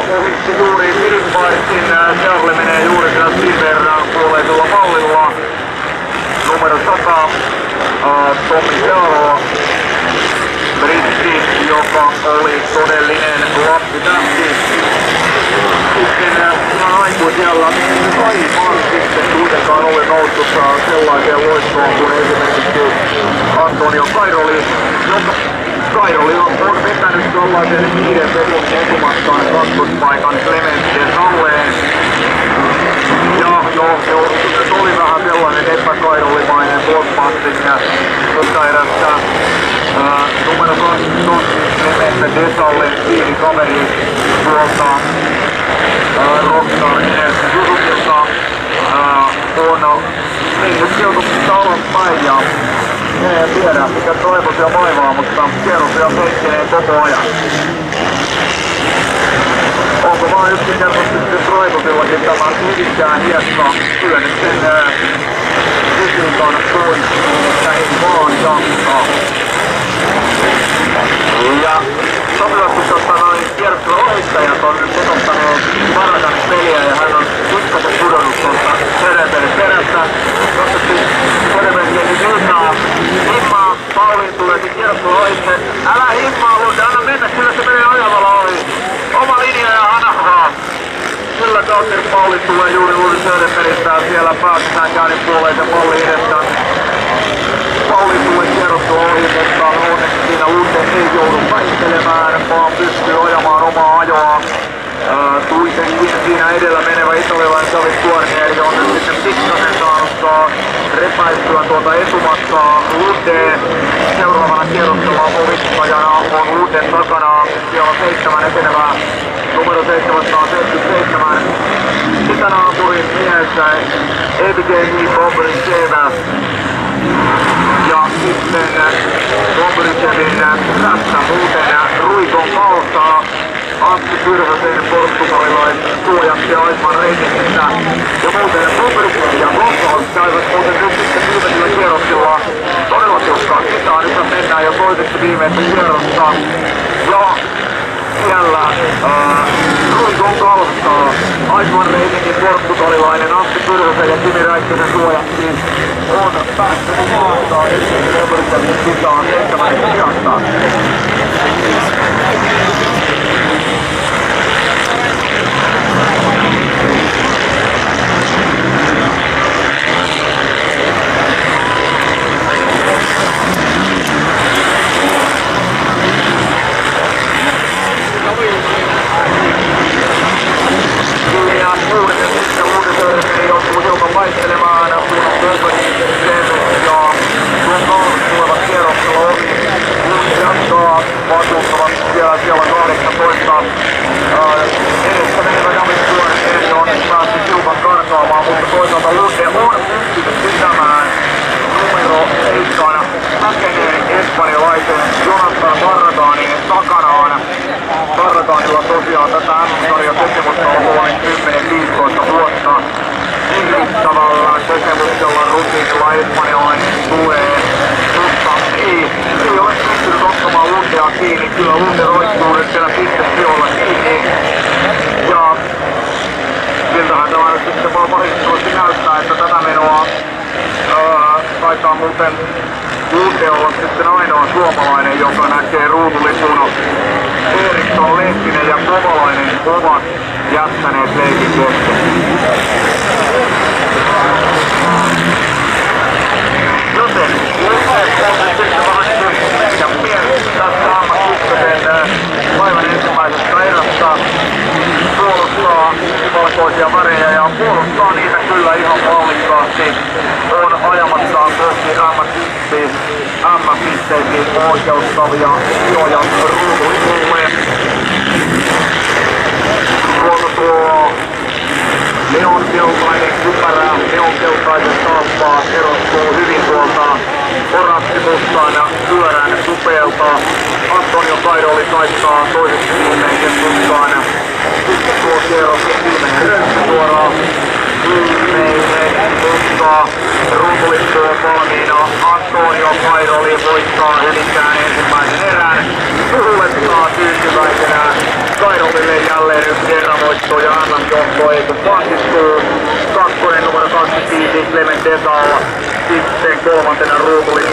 ohitti juuri Philippartin. Charles menee juuri sillä Silverään puoleisella mallilla. Numero 100, Tommi Sealo. Britti, joka oli todellinen lapsitähti. Sitten ihan aikuisella aivan sitten kuitenkaan ole noussut sellaiseen loistoon kuin esimerkiksi Antonio Kairoli, joka Kairoli on vetänyt sellaisen 5 sekunnin etumatkaan kakkospaikan Clementien alleen. Ja se oli vähän sellainen epäkairolimainen blockbusting tuossa erässä numero 12 Clemente Desalle piirikaveri tuolta Rockstar Energy Jusukilta on heitetty alaspäin ja en tiedä mikä toivoisia vaivaa, mutta kierrosia peittelee koko ajan. Onko vaan yksinkertaisesti sitten Raikosillakin tämä hyvinkään hiekka syönyt sen fysiikan pois, että ei vaan jaksaa. Ja sopivasti kierrosohittajat on nyt odottaneet Varkanin peliä ja hän on pikkasen pudonnut tuosta Sereberin perässä. Nostettiin Sereberin eli himmaa, Pauliin tulee se kierrosohitte. Älä himmaa Lunde, anna mennä, kyllä se menee ajavalla ohi. Oma linja ja anahraa. Kyllä Kauter Pauli tulee juuri Sereberistä siellä päästään käännin puoleisen malli edessä. Pauli tulee kierrottua ohi, mutta onneksi siinä Lunde ei joudu väittelemään, vaan pystyy ajamaan omaa ajoa. Kuitenkin siinä edellä menevä italialainen David Guarnieri on nyt sitten pikkasen saanut repäistyä tuota etumatkaa Lundeen. Seuraavana kierroksella ohittajana on Lunden takana. Siellä on 7 etenevää. Numero 777. Itänaapurin mies Evgeni Bobryshev. Ja sitten Bobrysevin tässä muuten Ruikon kautta Antti Pyrhösen portugalilaissuojaksi Aisman Reitingistä. Ja muuten Bobryshev ja Gonzales käyvät muuten nyt sitten viimeisillä kierroksilla todella tiukkaa kisaa. Nyt mennään jo toiseksi viimeistä kierrosta. Ja siellä Ruikon kautta Aisman Reitingin portugalilainen Antti Pyrhösen ja Kimi Räikkösen suojaksi on päässyt maasta Bobrysevin kisaan 7. sijasta. Varratanilla tosiaan tätä M-sarjan kokemusta on vuoden 10-15 vuotta. Inglistavalla kokemuksella rutiinilla espanjalainen tulee, mutta ei ole pystynyt ottamaan Lundea kiinni. Kyllä Lunde roikkuu nyt siellä pistesijoilla kiinni. Ja siltähän tämä nyt sitten vaan valitettavasti näyttää, että tätä menoa taitaa muuten Lunde olla sitten ainoa suomalainen, joka näkee ruudulipun. Eriksson, Lehtinen ja Kovalainen ovat jättäneet leikin kesken. Joten Lunde on sitten vähän kymmenen ja pieni tästä ammatykkösen päivän ensimmäisestä erästä. Puolustaa valkoisia värejä ja puolustaa niitä kyllä ihan mallikkaasti. On ajamassaan kohti M-pisteisiin oikeuttavia sijoja ruudulipulle. Tuolta tuo neonkeltainen kypärä, neonkeltainen saappaa erottuu hyvin tuolta oranssimustaan pyörän supeelta. Antonio Kairoli taittaa toiseksi viimeisen mustaan. Sitten tuo kierroksen viimeinen rönsysuora. Viimeinen musta. Ruutulippu on valmiina. Antonio Kairoli voittaa Hyvinkään ensimmäisen erän. Puhulettaa tyytyväisenä. Kairoli Tomille jälleen yksi kerravoitto ja annan johto Eetu vahvistuu. Kakkonen numero 25 Clement Desal. Sitten kolmantena Ruukuli